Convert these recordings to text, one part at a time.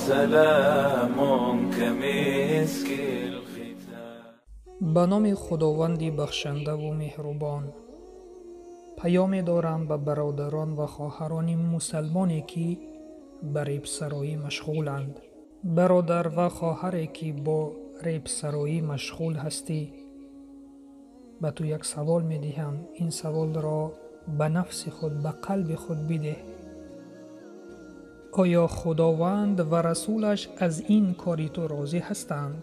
سلام كمسك الختام. به نام خداوندی بخشنده و مهربان. پیام دارم به برادران و خواهران مسلمانی که به ریبسرایی مشغولند. برادر و خواهری که با ریبسرایی مشغول هستی، به تو یک سوال می دهم. این سوال را به نفس خود، به قلب خود بده. آیا خداوند و رسولش از این کاری تو راضی هستند؟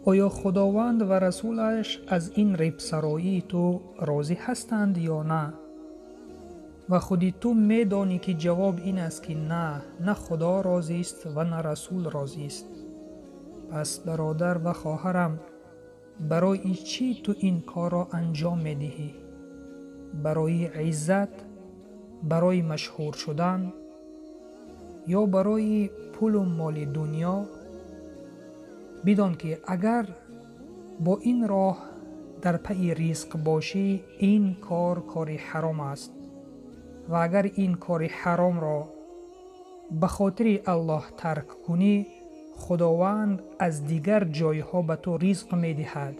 آیا خداوند و رسولش از این ریبسرایی تو راضی هستند یا نه؟ و خودی تو می دانی که جواب این است که نه خدا راضی است و نه رسول راضی است. پس برادر و خواهرم، برای چی تو این کار را انجام می دهی؟ برای عزت، برای مشهور شدن، یا برای پول و مال دنیا؟ بدان که اگر با این راه در پی رزق باشی، این کار حرام است. و اگر این کار حرام را به خاطر الله ترک کنی، خداوند از دیگر جایها به تو رزق می دهد.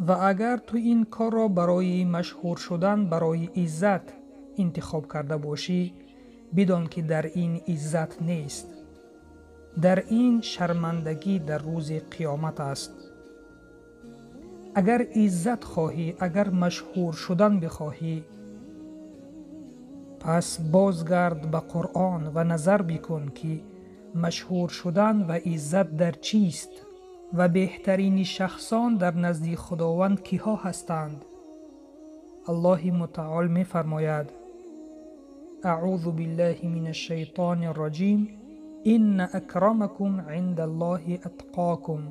و اگر تو این کار را برای مشهور شدن، برای عزت انتخاب کرده باشی، بدان که در این عزت نیست. در این شرمندگی در روز قیامت است. اگر عزت خواهی، اگر مشهور شدن بخواهی، پس بازگرد به قرآن و نظر بکن که مشهور شدن و عزت در چیست و بهترین شخصان در نزد خداوند کیها هستند. الله متعال می فرماید: اعوذ بالله من الشیطان الرجیم، ان اکرمکم عند الله اتقاکم.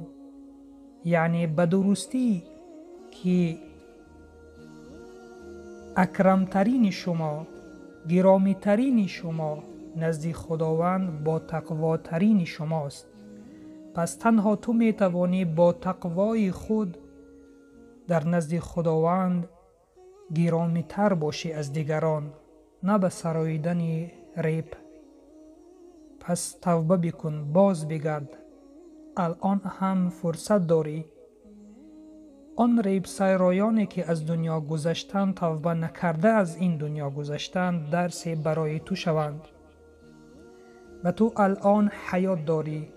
یعنی به درستی که اکرمترین شما، گرامیترین شما نزد خداوند با تقواترین شماست. پس تنها تو می توانی با تقوای خود در نزد خداوند گرامیتر باشی از دیگران، نه به سراییدن ریب. پس توبه بکن، باز بگرد. الان هم فرصت داری. آن ریب سرایانی که از دنیا گذشتند، توبه نکرده از این دنیا گذشتند، درس برای تو شوند. و تو الان حیات داری.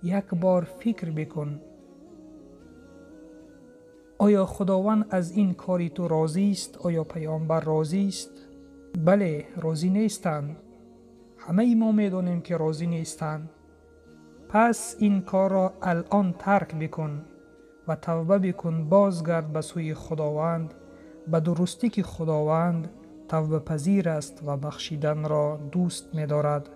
یک بار فکر بکن، آیا خداوند از این کاری تو راضی است؟ آیا پیامبر راضی است؟ بله، راضی نیستند. همه ما میدانیم که راضی نیستند. پس این کار را الان ترک بکن و توبه بکن، بازگرد به سوی خداوند، به درستی که خداوند توبه پذیر است و بخشیدن را دوست می دارد.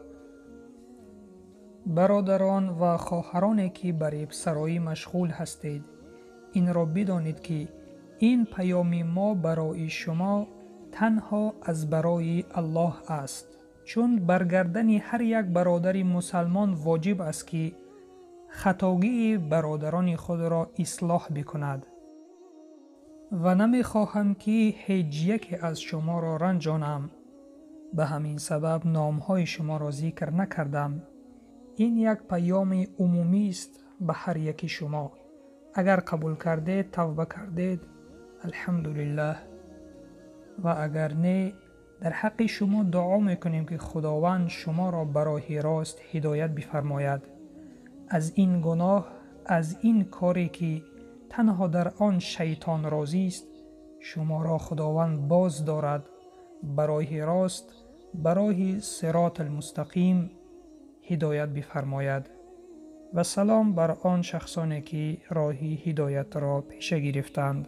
برادران و خواهرانی که به ریبسرایی مشغول هستید، این را بدانید که این پیام ما برای شما تنها از برای الله است. چون برگردن هر یک برادر مسلمان واجب است که خطاگی برادران خود را اصلاح بکند. و نمی خواهم که هیچ یک از شما را رنجانم. به همین سبب نامهای شما را ذکر نکردم. این یک پیام عمومی است به هر یک شما. اگر قبول کردید، توبه کردید، الحمدلله. و اگر نه، در حق شما دعا میکنیم که خداوند شما را به راه راست هدایت بفرماید. از این گناه، از این کاری که تنها در آن شیطان راضی است، شما را خداوند باز دارد، به راه راست، به راه صراط المستقیم هدایت بفرماید. و سلام بر آن شخصانی که راه هدایت را پیش گرفتند.